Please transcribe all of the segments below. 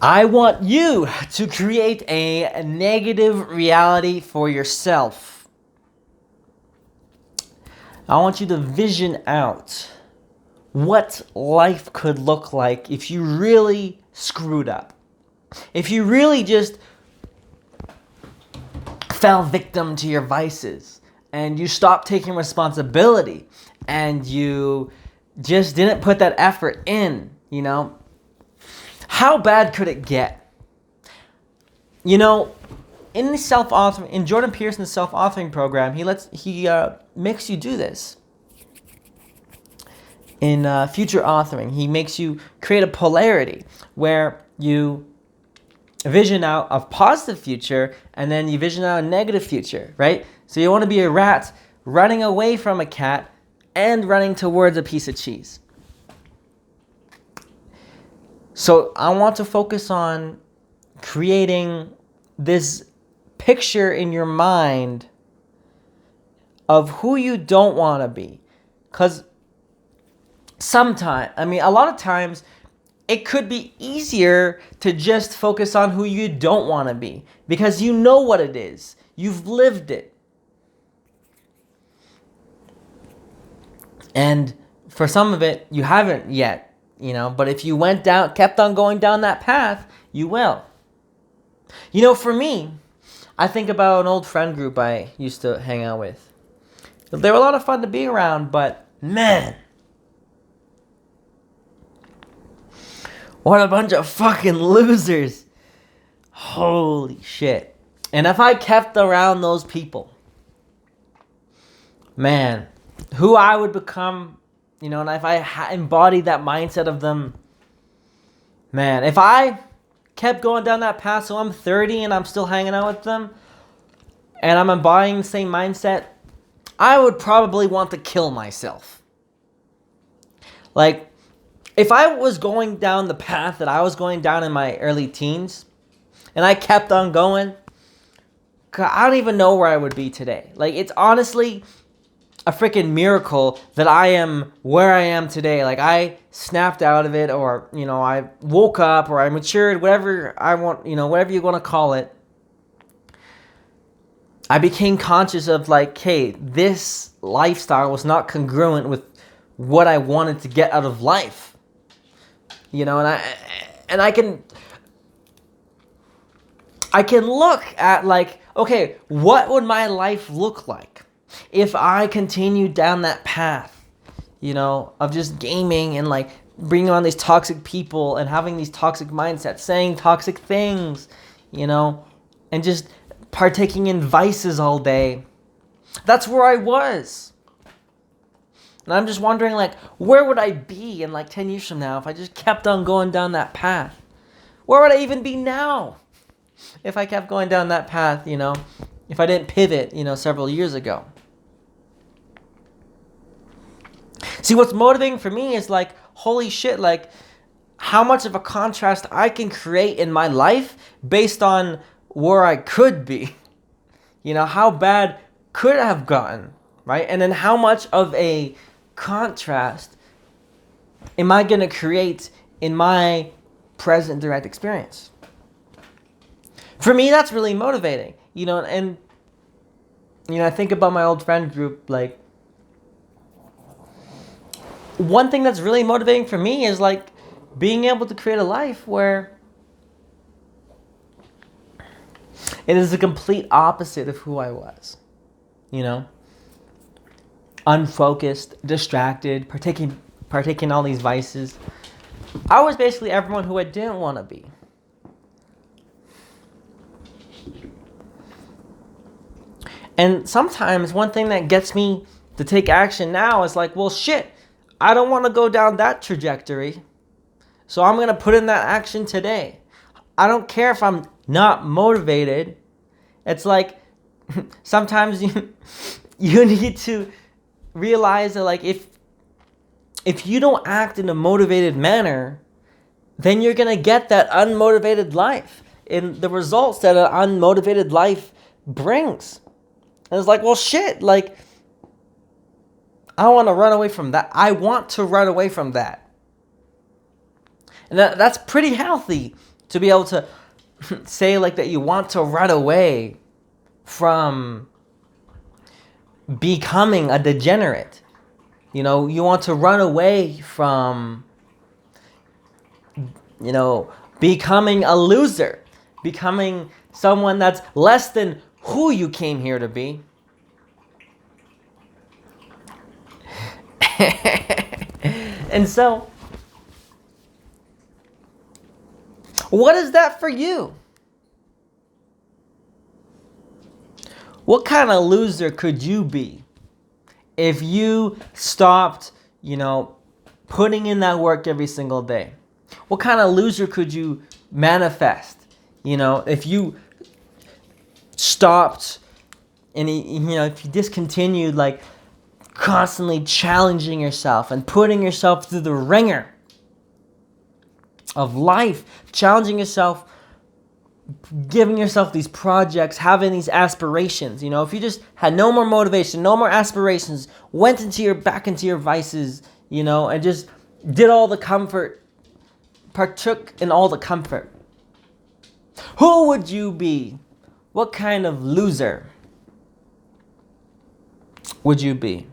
I want you to create a negative reality for yourself. I want you to vision out what life could look like if you really screwed up. If you really just fell victim to your vices and you stopped taking responsibility and you just didn't put that effort in, how bad could it get? In Jordan Peterson's self-authoring program, he makes you do this. In future authoring, he makes you create a polarity where you vision out a positive future and then you vision out a negative future, right? So you want to be a rat running away from a cat and running towards a piece of cheese. So I want to focus on creating this picture in your mind of who you don't want to be. Because a lot of times, it could be easier to just focus on who you don't want to be because you know what it is. You've lived it. And for some of it, you haven't yet. But if you kept on going down that path, you will. For me, I think about an old friend group I used to hang out with. They were a lot of fun to be around, but man, what a bunch of fucking losers. Holy shit. And if I kept around those people, man, who I would become, and if I embodied that mindset of them, man, if I kept going down that path, so I'm 30 and I'm still hanging out with them, and I'm embodying the same mindset, I would probably want to kill myself. Like, if I was going down the path that I was going down in my early teens, and I kept on going, I don't even know where I would be today. Like, it's honestly a freaking miracle that I am where I am today. Like, I snapped out of it, or, I woke up, or I matured, whatever I want, whatever you want to call it. I became conscious of, like, hey, this lifestyle was not congruent with what I wanted to get out of life. And I can look at, like, okay, what would my life look like if I continued down that path, of just gaming and, like, bringing on these toxic people and having these toxic mindsets, saying toxic things, and just partaking in vices all day. That's where I was. And I'm just wondering, like, where would I be in, like, 10 years from now if I just kept on going down that path? Where would I even be now if I kept going down that path, if I didn't pivot, several years ago? See, what's motivating for me is, like, holy shit, like, how much of a contrast I can create in my life based on where I could be. How bad could I have gotten, right? And then how much of a contrast am I going to create in my present direct experience? For me, that's really motivating, and I think about my old friend group, like, one thing that's really motivating for me is, like, being able to create a life where it is the complete opposite of who I was. Unfocused, distracted, partaking all these vices. I was basically everyone who I didn't want to be. And sometimes one thing that gets me to take action now is, like, well, shit, I don't want to go down that trajectory, so I'm going to put in that action today. I don't care if I'm not motivated. It's like, sometimes you need to realize that, like, if you don't act in a motivated manner, then you're going to get that unmotivated life and the results that an unmotivated life brings. And it's like, well, shit, like, I want to run away from that. And that's pretty healthy To be able to say like that you want to run away from becoming a degenerate. You know, you want to run away from, you know, becoming a loser, becoming someone that's less than who you came here to be. And so, what is that for you? What kind of loser could you be if you stopped, you know, putting in that work every single day? What kind of loser could you manifest, you know, if you stopped and, you know, if you discontinued like constantly challenging yourself and putting yourself through the ringer of life, challenging yourself, giving yourself these projects, having these aspirations. You know, if you just had no more motivation, no more aspirations, went back into your vices, you know, and just did all the comfort, partook in all the comfort, who would you be? What kind of loser would you be?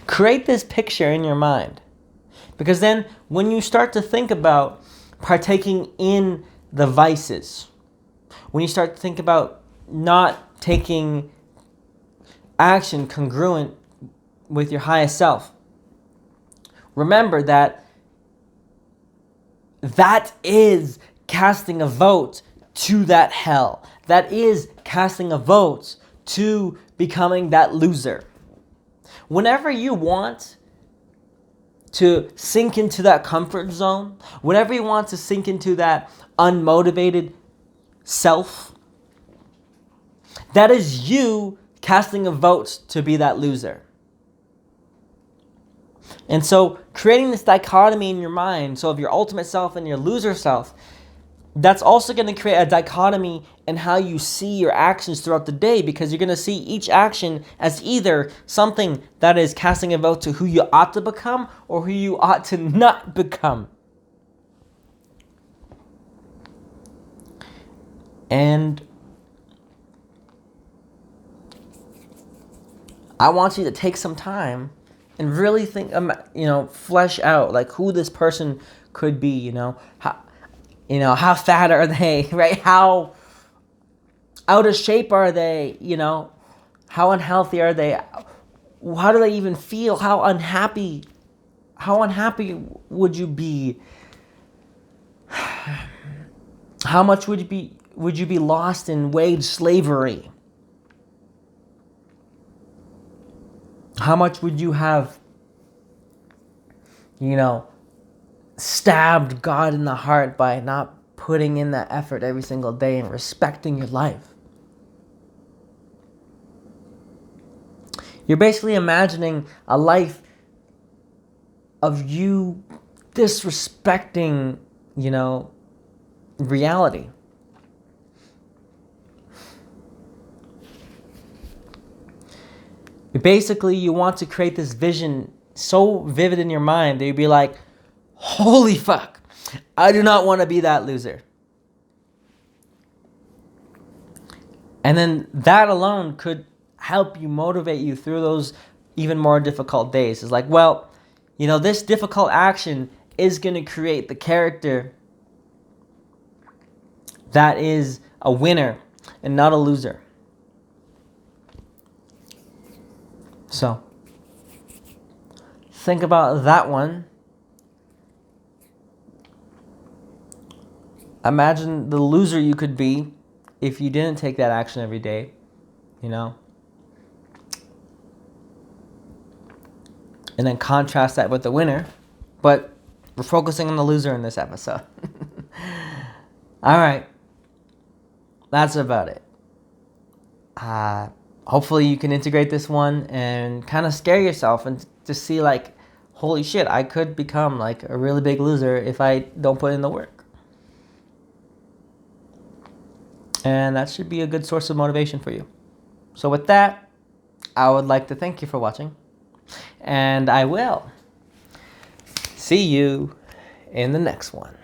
Create this picture in your mind, because then when you start to think about partaking in the vices, when you start to think about not taking action congruent with your highest self, remember that that is casting a vote to that hell. That is casting a vote to becoming that loser. Whenever you want to sink into that comfort zone, whenever you want to sink into that unmotivated self, that is you casting a vote to be that loser. And so creating this dichotomy in your mind, so of your ultimate self and your loser self, that's also going to create a dichotomy in how you see your actions throughout the day, because you're going to see each action as either something that is casting a vote to who you ought to become or who you ought to not become. And I want you to take some time and really think, you know, flesh out like who this person could be, you know, how fat are they, right? How out of shape are they, you know? How unhealthy are they? How do they even feel? How unhappy would you be? How much would you be lost in wage slavery? How much would you have, you know, stabbed God in the heart by not putting in that effort every single day and respecting your life? You're basically imagining a life of you disrespecting, you know, reality. Basically, you want to create this vision so vivid in your mind that you'd be like, holy fuck, I do not want to be that loser. And then that alone could help you, motivate you through those even more difficult days. It's like, well, you know, this difficult action is going to create the character that is a winner and not a loser. So, think about that one. Imagine the loser you could be if you didn't take that action every day, you know? And then contrast that with the winner. But we're focusing on the loser in this episode. All right. That's about it. Hopefully you can integrate this one and kind of scare yourself and just see like, holy shit, I could become like a really big loser if I don't put in the work. And that should be a good source of motivation for you. So with that, I would like to thank you for watching. And I will see you in the next one.